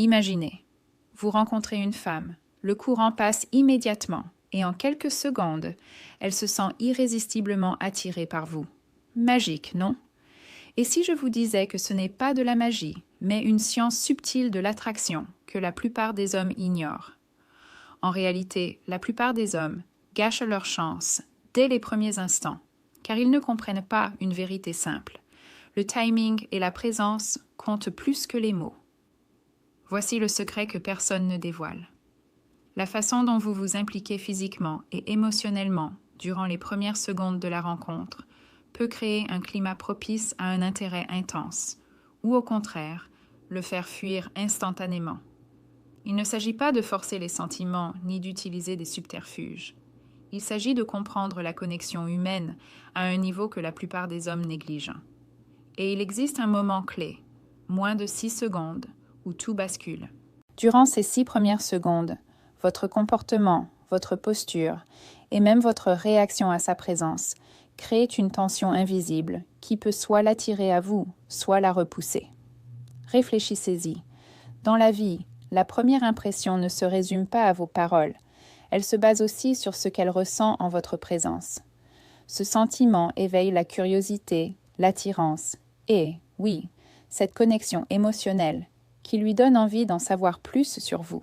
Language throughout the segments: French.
Imaginez, vous rencontrez une femme, le courant passe immédiatement et en quelques secondes, elle se sent irrésistiblement attirée par vous. Magique, non? Et si je vous disais que ce n'est pas de la magie, mais une science subtile de l'attraction que la plupart des hommes ignorent? En réalité, la plupart des hommes gâchent leur chance dès les premiers instants, car ils ne comprennent pas une vérité simple. Le timing et la présence comptent plus que les mots. Voici le secret que personne ne dévoile. La façon dont vous vous impliquez physiquement et émotionnellement durant les premières secondes de la rencontre peut créer un climat propice à un intérêt intense, ou au contraire, le faire fuir instantanément. Il ne s'agit pas de forcer les sentiments ni d'utiliser des subterfuges. Il s'agit de comprendre la connexion humaine à un niveau que la plupart des hommes négligent. Et il existe un moment clé, moins de 6 secondes, où tout bascule. Durant ces 6 premières secondes, votre comportement, votre posture et même votre réaction à sa présence créent une tension invisible qui peut soit l'attirer à vous, soit la repousser. Réfléchissez-y. Dans la vie, la première impression ne se résume pas à vos paroles. Elle se base aussi sur ce qu'elle ressent en votre présence. Ce sentiment éveille la curiosité, l'attirance et, oui, cette connexion émotionnelle qui lui donne envie d'en savoir plus sur vous.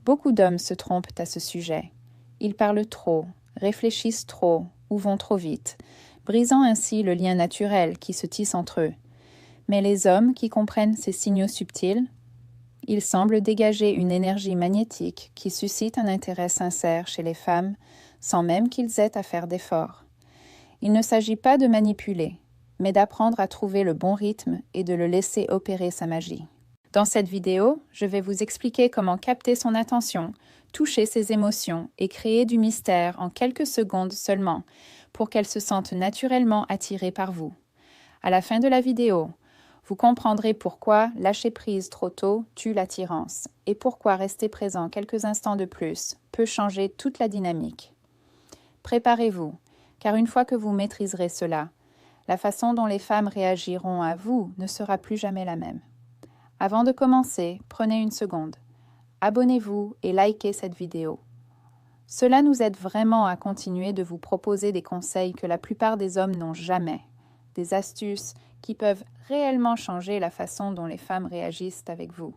Beaucoup d'hommes se trompent à ce sujet. Ils parlent trop, réfléchissent trop ou vont trop vite, brisant ainsi le lien naturel qui se tisse entre eux. Mais les hommes qui comprennent ces signaux subtils, ils semblent dégager une énergie magnétique qui suscite un intérêt sincère chez les femmes sans même qu'ils aient à faire d'efforts. Il ne s'agit pas de manipuler, mais d'apprendre à trouver le bon rythme et de le laisser opérer sa magie. Dans cette vidéo, je vais vous expliquer comment capter son attention, toucher ses émotions et créer du mystère en quelques secondes seulement pour qu'elle se sente naturellement attirée par vous. À la fin de la vidéo, vous comprendrez pourquoi lâcher prise trop tôt tue l'attirance et pourquoi rester présent quelques instants de plus peut changer toute la dynamique. Préparez-vous, car une fois que vous maîtriserez cela, la façon dont les femmes réagiront à vous ne sera plus jamais la même. Avant de commencer, prenez une seconde. Abonnez-vous et likez cette vidéo. Cela nous aide vraiment à continuer de vous proposer des conseils que la plupart des hommes n'ont jamais, des astuces qui peuvent réellement changer la façon dont les femmes réagissent avec vous.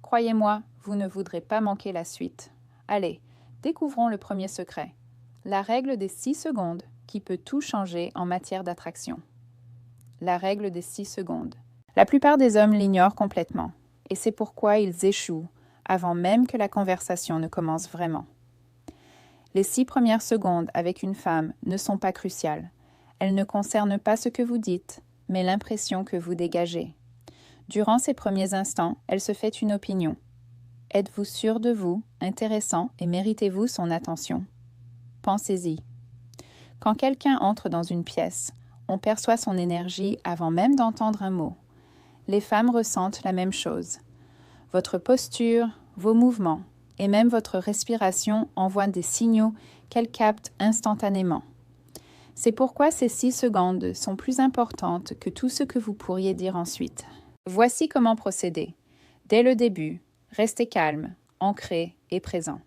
Croyez-moi, vous ne voudrez pas manquer la suite. Allez, découvrons le premier secret, la règle des 6 secondes qui peut tout changer en matière d'attraction. La règle des 6 secondes. La plupart des hommes l'ignorent complètement, et c'est pourquoi ils échouent avant même que la conversation ne commence vraiment. Les 6 premières secondes avec une femme ne sont pas cruciales. Elles ne concernent pas ce que vous dites, mais l'impression que vous dégagez. Durant ces premiers instants, elle se fait une opinion. Êtes-vous sûr de vous, intéressant et méritez-vous son attention? Pensez-y. Quand quelqu'un entre dans une pièce, on perçoit son énergie avant même d'entendre un mot. Les femmes ressentent la même chose. Votre posture, vos mouvements et même votre respiration envoient des signaux qu'elles captent instantanément. C'est pourquoi ces 6 secondes sont plus importantes que tout ce que vous pourriez dire ensuite. Voici comment procéder. Dès le début, restez calme, ancré et présent.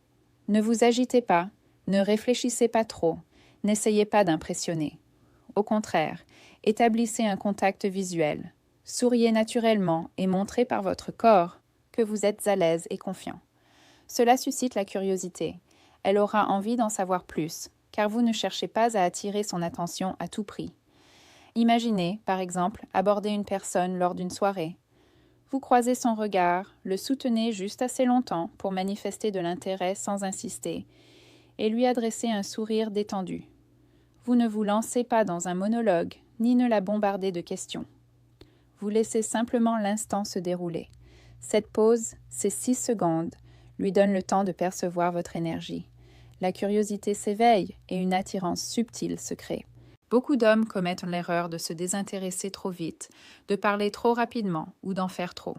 Ne vous agitez pas, ne réfléchissez pas trop, n'essayez pas d'impressionner. Au contraire, établissez un contact visuel. Souriez naturellement et montrez par votre corps que vous êtes à l'aise et confiant. Cela suscite la curiosité. Elle aura envie d'en savoir plus, car vous ne cherchez pas à attirer son attention à tout prix. Imaginez, par exemple, aborder une personne lors d'une soirée. Vous croisez son regard, le soutenez juste assez longtemps pour manifester de l'intérêt sans insister, et lui adresser un sourire détendu. Vous ne vous lancez pas dans un monologue, ni ne la bombardez de questions. Vous laissez simplement l'instant se dérouler. Cette pause, ces 6 secondes, lui donne le temps de percevoir votre énergie. La curiosité s'éveille et une attirance subtile se crée. Beaucoup d'hommes commettent l'erreur de se désintéresser trop vite, de parler trop rapidement ou d'en faire trop.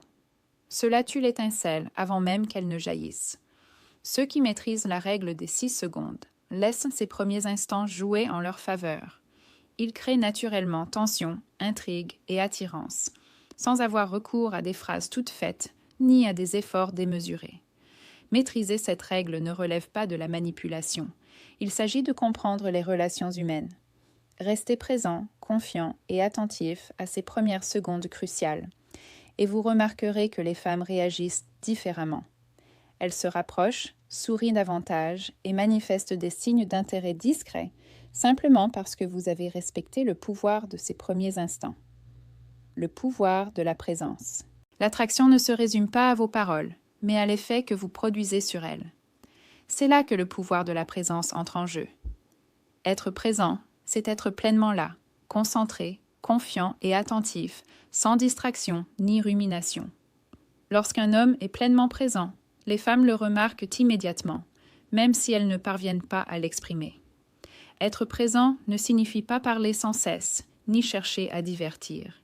Cela tue l'étincelle avant même qu'elle ne jaillisse. Ceux qui maîtrisent la règle des 6 secondes laissent ces premiers instants jouer en leur faveur. Ils créent naturellement tension, intrigue et attirance, sans avoir recours à des phrases toutes faites, ni à des efforts démesurés. Maîtriser cette règle ne relève pas de la manipulation. Il s'agit de comprendre les relations humaines. Restez présent, confiant et attentif à ces premières secondes cruciales, et vous remarquerez que les femmes réagissent différemment. Elles se rapprochent, sourient davantage et manifestent des signes d'intérêt discrets, simplement parce que vous avez respecté le pouvoir de ces premiers instants. Le pouvoir de la présence. L'attraction ne se résume pas à vos paroles, mais à l'effet que vous produisez sur elles. C'est là que le pouvoir de la présence entre en jeu. Être présent, c'est être pleinement là, concentré, confiant et attentif, sans distraction ni rumination. Lorsqu'un homme est pleinement présent, les femmes le remarquent immédiatement, même si elles ne parviennent pas à l'exprimer. Être présent ne signifie pas parler sans cesse, ni chercher à divertir.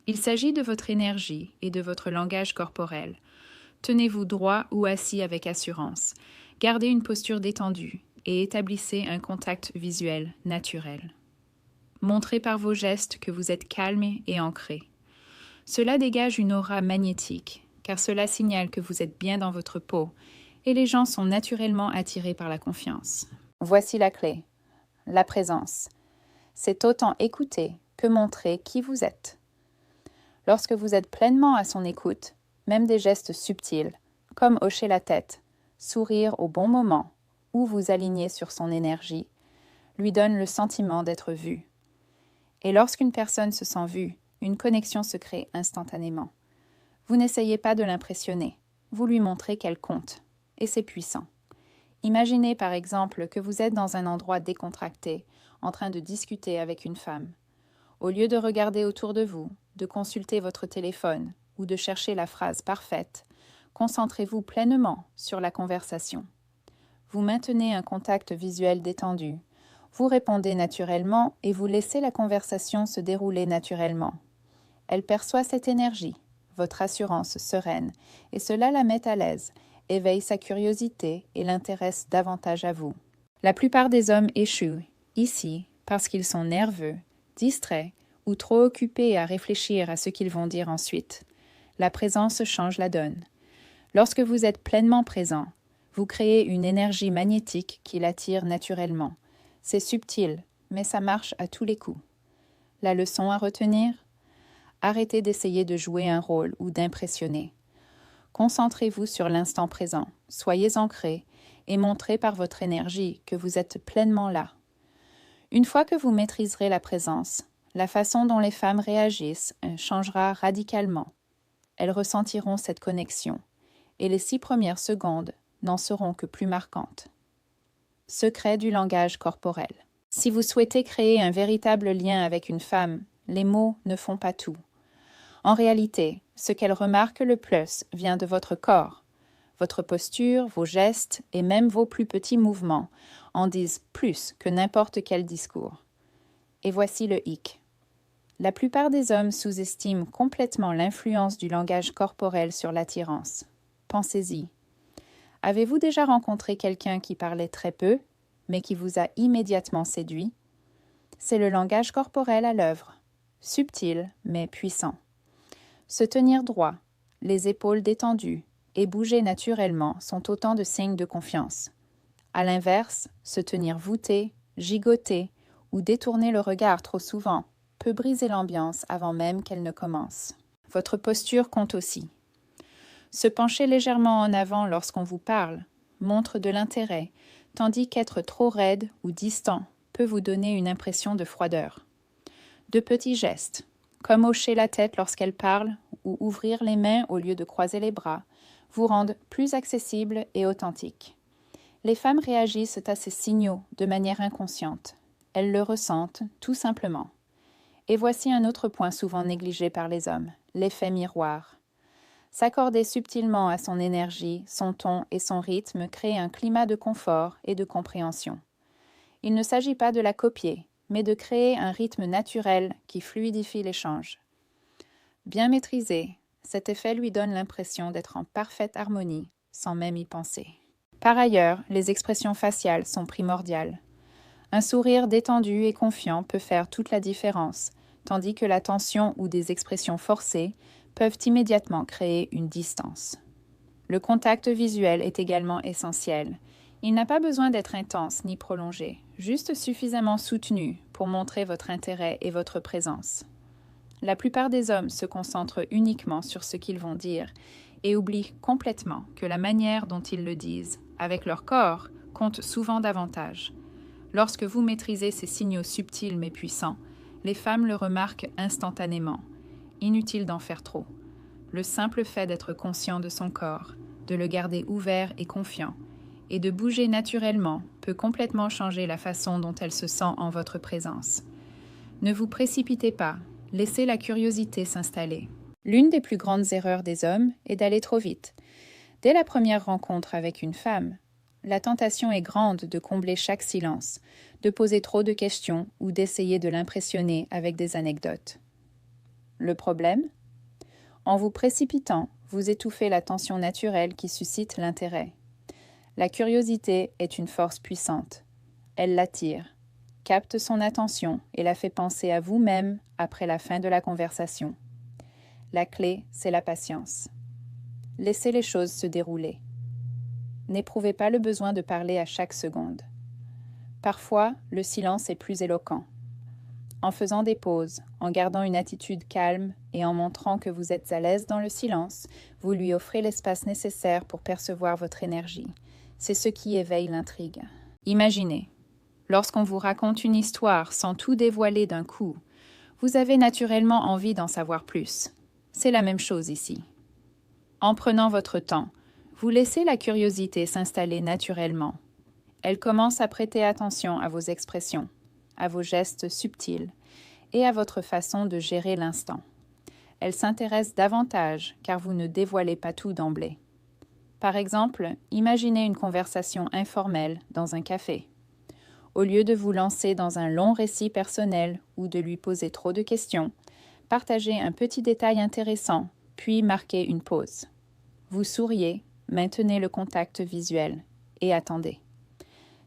Il s'agit de votre énergie et de votre langage corporel. Tenez-vous droit ou assis avec assurance. Gardez une posture détendue et établissez un contact visuel naturel. Montrez par vos gestes que vous êtes calme et ancré. Cela dégage une aura magnétique, car cela signale que vous êtes bien dans votre peau et les gens sont naturellement attirés par la confiance. Voici la clé, la présence. C'est autant écouter que montrer qui vous êtes. Lorsque vous êtes pleinement à son écoute, même des gestes subtils, comme hocher la tête, sourire au bon moment ou vous aligner sur son énergie, lui donnent le sentiment d'être vu. Et lorsqu'une personne se sent vue, une connexion se crée instantanément. Vous n'essayez pas de l'impressionner, vous lui montrez qu'elle compte, et c'est puissant. Imaginez par exemple que vous êtes dans un endroit décontracté, en train de discuter avec une femme. Au lieu de regarder autour de vous, de consulter votre téléphone ou de chercher la phrase parfaite, concentrez-vous pleinement sur la conversation. Vous maintenez un contact visuel détendu. Vous répondez naturellement et vous laissez la conversation se dérouler naturellement. Elle perçoit cette énergie, votre assurance sereine, et cela la met à l'aise, éveille sa curiosité et l'intéresse davantage à vous. La plupart des hommes échouent, ici, parce qu'ils sont nerveux, distraits ou trop occupés à réfléchir à ce qu'ils vont dire ensuite. La présence change la donne. Lorsque vous êtes pleinement présent, vous créez une énergie magnétique qui l'attire naturellement. C'est subtil, mais ça marche à tous les coups. La leçon à retenir ? Arrêtez d'essayer de jouer un rôle ou d'impressionner. Concentrez-vous sur l'instant présent, soyez ancrés et montrez par votre énergie que vous êtes pleinement là. Une fois que vous maîtriserez la présence, la façon dont les femmes réagissent changera radicalement. Elles ressentiront cette connexion et les 6 premières secondes n'en seront que plus marquantes. Secret du langage corporel. Si vous souhaitez créer un véritable lien avec une femme, les mots ne font pas tout. En réalité, ce qu'elle remarque le plus vient de votre corps. Votre posture, vos gestes et même vos plus petits mouvements en disent plus que n'importe quel discours. Et voici le hic. La plupart des hommes sous-estiment complètement l'influence du langage corporel sur l'attirance. Pensez-y. Avez-vous déjà rencontré quelqu'un qui parlait très peu, mais qui vous a immédiatement séduit? C'est le langage corporel à l'œuvre, subtil mais puissant. Se tenir droit, les épaules détendues et bouger naturellement sont autant de signes de confiance. À l'inverse, se tenir voûté, gigoter ou détourner le regard trop souvent peut briser l'ambiance avant même qu'elle ne commence. Votre posture compte aussi. Se pencher légèrement en avant lorsqu'on vous parle montre de l'intérêt, tandis qu'être trop raide ou distant peut vous donner une impression de froideur. De petits gestes, comme hocher la tête lorsqu'elle parle ou ouvrir les mains au lieu de croiser les bras, vous rendent plus accessible et authentique. Les femmes réagissent à ces signaux de manière inconsciente. Elles le ressentent tout simplement. Et voici un autre point souvent négligé par les hommes, l'effet miroir. S'accorder subtilement à son énergie, son ton et son rythme crée un climat de confort et de compréhension. Il ne s'agit pas de la copier, mais de créer un rythme naturel qui fluidifie l'échange. Bien maîtrisé, cet effet lui donne l'impression d'être en parfaite harmonie, sans même y penser. Par ailleurs, les expressions faciales sont primordiales. Un sourire détendu et confiant peut faire toute la différence, tandis que la tension ou des expressions forcées peuvent immédiatement créer une distance. Le contact visuel est également essentiel. Il n'a pas besoin d'être intense ni prolongé, juste suffisamment soutenu pour montrer votre intérêt et votre présence. La plupart des hommes se concentrent uniquement sur ce qu'ils vont dire et oublient complètement que la manière dont ils le disent, avec leur corps, compte souvent davantage. Lorsque vous maîtrisez ces signaux subtils mais puissants, les femmes le remarquent instantanément. Inutile d'en faire trop. Le simple fait d'être conscient de son corps, de le garder ouvert et confiant, et de bouger naturellement peut complètement changer la façon dont elle se sent en votre présence. Ne vous précipitez pas, laissez la curiosité s'installer. L'une des plus grandes erreurs des hommes est d'aller trop vite. Dès la première rencontre avec une femme, la tentation est grande de combler chaque silence, de poser trop de questions ou d'essayer de l'impressionner avec des anecdotes. Le problème ? En vous précipitant, vous étouffez la tension naturelle qui suscite l'intérêt. La curiosité est une force puissante. Elle l'attire, capte son attention et la fait penser à vous-même après la fin de la conversation. La clé, c'est la patience. Laissez les choses se dérouler. N'éprouvez pas le besoin de parler à chaque seconde. Parfois, le silence est plus éloquent. En faisant des pauses, en gardant une attitude calme et en montrant que vous êtes à l'aise dans le silence, vous lui offrez l'espace nécessaire pour percevoir votre énergie. C'est ce qui éveille l'intrigue. Imaginez, lorsqu'on vous raconte une histoire sans tout dévoiler d'un coup, vous avez naturellement envie d'en savoir plus. C'est la même chose ici. En prenant votre temps, vous laissez la curiosité s'installer naturellement. Elle commence à prêter attention à vos expressions, à vos gestes subtils et à votre façon de gérer l'instant. Elle s'intéresse davantage car vous ne dévoilez pas tout d'emblée. Par exemple, imaginez une conversation informelle dans un café. Au lieu de vous lancer dans un long récit personnel ou de lui poser trop de questions, partagez un petit détail intéressant, puis marquez une pause. Vous souriez, maintenez le contact visuel et attendez.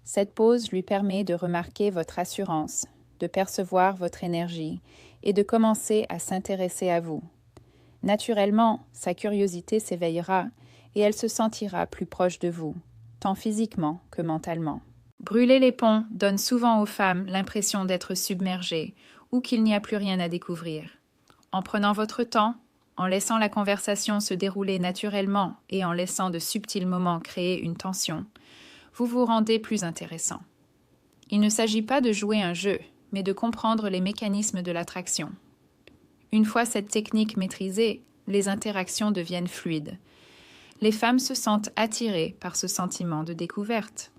Cette pause lui permet de remarquer votre assurance, de percevoir votre énergie et de commencer à s'intéresser à vous. Naturellement, sa curiosité s'éveillera et elle se sentira plus proche de vous, tant physiquement que mentalement. Brûler les ponts donne souvent aux femmes l'impression d'être submergées ou qu'il n'y a plus rien à découvrir. En prenant votre temps, en laissant la conversation se dérouler naturellement et en laissant de subtils moments créer une tension, vous vous rendez plus intéressant. Il ne s'agit pas de jouer un jeu, mais de comprendre les mécanismes de l'attraction. Une fois cette technique maîtrisée, les interactions deviennent fluides. Les femmes se sentent attirées par ce sentiment de découverte.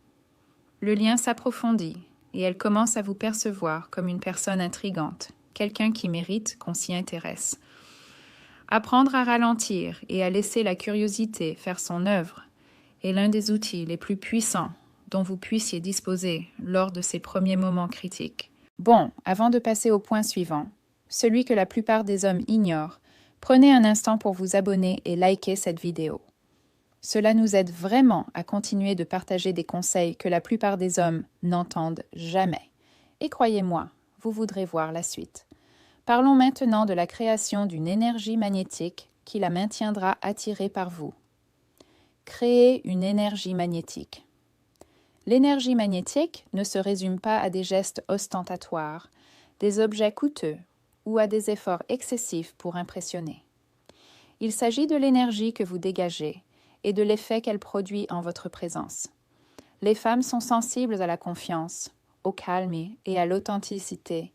Le lien s'approfondit et elles commencent à vous percevoir comme une personne intrigante, quelqu'un qui mérite qu'on s'y intéresse. Apprendre à ralentir et à laisser la curiosité faire son œuvre est l'un des outils les plus puissants dont vous puissiez disposer lors de ces premiers moments critiques. Bon, avant de passer au point suivant, celui que la plupart des hommes ignorent, prenez un instant pour vous abonner et liker cette vidéo. Cela nous aide vraiment à continuer de partager des conseils que la plupart des hommes n'entendent jamais. Et croyez-moi, vous voudrez voir la suite. Parlons maintenant de la création d'une énergie magnétique qui la maintiendra attirée par vous. Créer une énergie magnétique. L'énergie magnétique ne se résume pas à des gestes ostentatoires, des objets coûteux ou à des efforts excessifs pour impressionner. Il s'agit de l'énergie que vous dégagez et de l'effet qu'elle produit en votre présence. Les femmes sont sensibles à la confiance, au calme et à l'authenticité,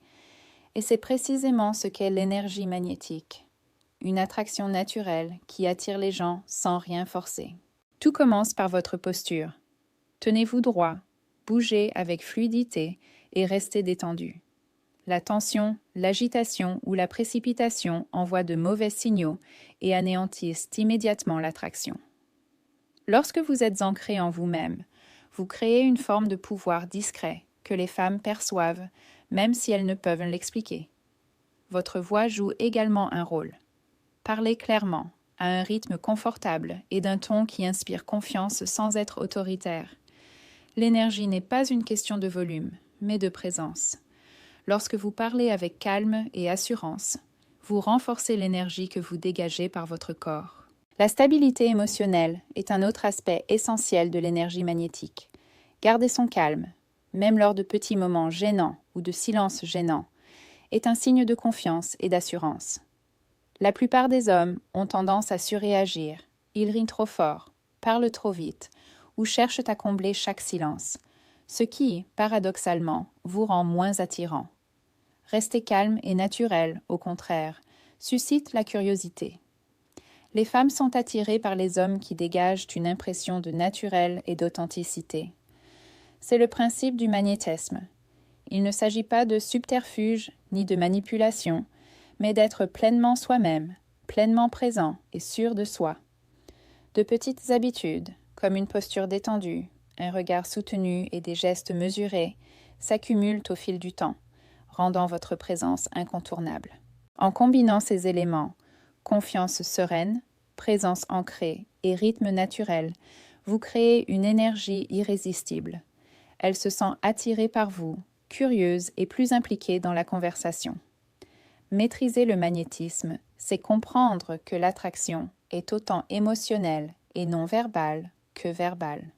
et c'est précisément ce qu'est l'énergie magnétique, une attraction naturelle qui attire les gens sans rien forcer. Tout commence par votre posture. Tenez-vous droit, bougez avec fluidité et restez détendu. La tension, l'agitation ou la précipitation envoient de mauvais signaux et anéantissent immédiatement l'attraction. Lorsque vous êtes ancré en vous-même, vous créez une forme de pouvoir discret que les femmes perçoivent, même si elles ne peuvent l'expliquer. Votre voix joue également un rôle. Parlez clairement, à un rythme confortable et d'un ton qui inspire confiance sans être autoritaire. L'énergie n'est pas une question de volume, mais de présence. Lorsque vous parlez avec calme et assurance, vous renforcez l'énergie que vous dégagez par votre corps. La stabilité émotionnelle est un autre aspect essentiel de l'énergie magnétique. Garder son calme, même lors de petits moments gênants ou de silence gênant, est un signe de confiance et d'assurance. La plupart des hommes ont tendance à surréagir, ils rient trop fort, parlent trop vite ou cherchent à combler chaque silence, ce qui, paradoxalement, vous rend moins attirant. Rester calme et naturel, au contraire, suscite la curiosité. Les femmes sont attirées par les hommes qui dégagent une impression de naturel et d'authenticité. C'est le principe du magnétisme. Il ne s'agit pas de subterfuge ni de manipulation, mais d'être pleinement soi-même, pleinement présent et sûr de soi. De petites habitudes, comme une posture détendue, un regard soutenu et des gestes mesurés, s'accumulent au fil du temps, rendant votre présence incontournable. En combinant ces éléments, confiance sereine, présence ancrée et rythme naturel, vous créez une énergie irrésistible. Elle se sent attirée par vous, curieuse et plus impliquée dans la conversation. Maîtriser le magnétisme, c'est comprendre que l'attraction est autant émotionnelle et non verbale que verbale.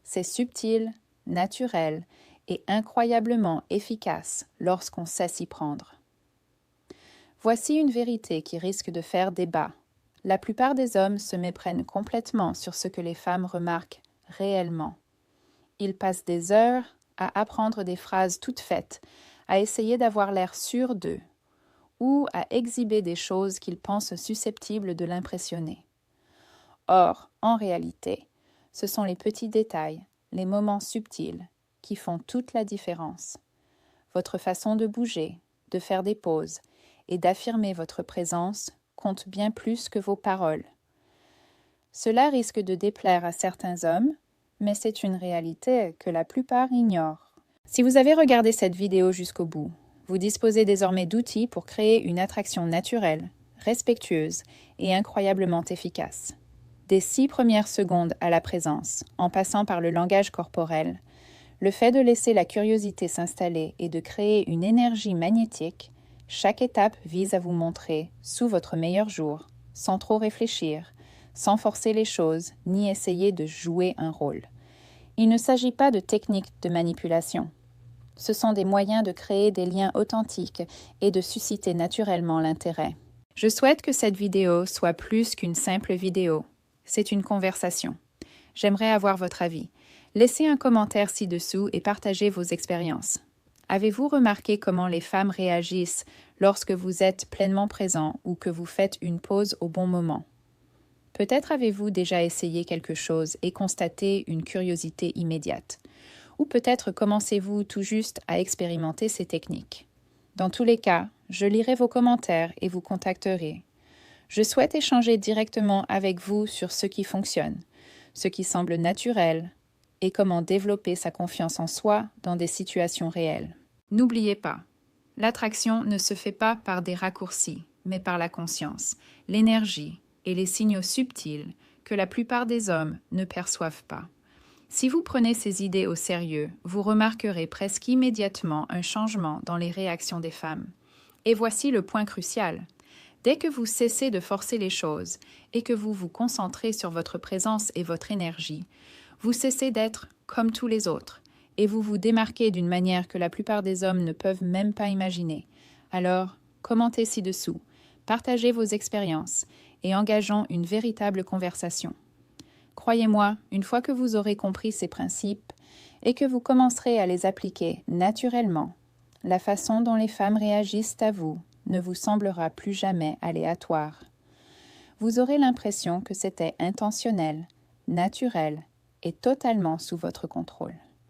C'est subtil, naturel et incroyablement efficace lorsqu'on sait s'y prendre. Voici une vérité qui risque de faire débat. La plupart des hommes se méprennent complètement sur ce que les femmes remarquent réellement. Ils passent des heures à apprendre des phrases toutes faites, à essayer d'avoir l'air sûr d'eux, ou à exhiber des choses qu'ils pensent susceptibles de l'impressionner. Or, en réalité, ce sont les petits détails, les moments subtils, qui font toute la différence. Votre façon de bouger, de faire des pauses et d'affirmer votre présence compte bien plus que vos paroles. Cela risque de déplaire à certains hommes, mais c'est une réalité que la plupart ignorent. Si vous avez regardé cette vidéo jusqu'au bout, vous disposez désormais d'outils pour créer une attraction naturelle, respectueuse et incroyablement efficace. Des 6 premières secondes à la présence, en passant par le langage corporel, le fait de laisser la curiosité s'installer et de créer une énergie magnétique, chaque étape vise à vous montrer sous votre meilleur jour, sans trop réfléchir, sans forcer les choses ni essayer de jouer un rôle. Il ne s'agit pas de techniques de manipulation. Ce sont des moyens de créer des liens authentiques et de susciter naturellement l'intérêt. Je souhaite que cette vidéo soit plus qu'une simple vidéo. C'est une conversation. J'aimerais avoir votre avis. Laissez un commentaire ci-dessous et partagez vos expériences. Avez-vous remarqué comment les femmes réagissent lorsque vous êtes pleinement présent ou que vous faites une pause au bon moment? Peut-être avez-vous déjà essayé quelque chose et constaté une curiosité immédiate. Ou peut-être commencez-vous tout juste à expérimenter ces techniques. Dans tous les cas, je lirai vos commentaires et vous contacterai. Je souhaite échanger directement avec vous sur ce qui fonctionne, ce qui semble naturel, et comment développer sa confiance en soi dans des situations réelles. N'oubliez pas, l'attraction ne se fait pas par des raccourcis, mais par la conscience, l'énergie et les signaux subtils que la plupart des hommes ne perçoivent pas. Si vous prenez ces idées au sérieux, vous remarquerez presque immédiatement un changement dans les réactions des femmes. Et voici le point crucial. Dès que vous cessez de forcer les choses et que vous vous concentrez sur votre présence et votre énergie, vous cessez d'être comme tous les autres et vous vous démarquez d'une manière que la plupart des hommes ne peuvent même pas imaginer. Alors, commentez ci-dessous, partagez vos expériences et engageons une véritable conversation. Croyez-moi, une fois que vous aurez compris ces principes et que vous commencerez à les appliquer naturellement, la façon dont les femmes réagissent à vous ne vous semblera plus jamais aléatoire. Vous aurez l'impression que c'était intentionnel, naturel et totalement sous votre contrôle.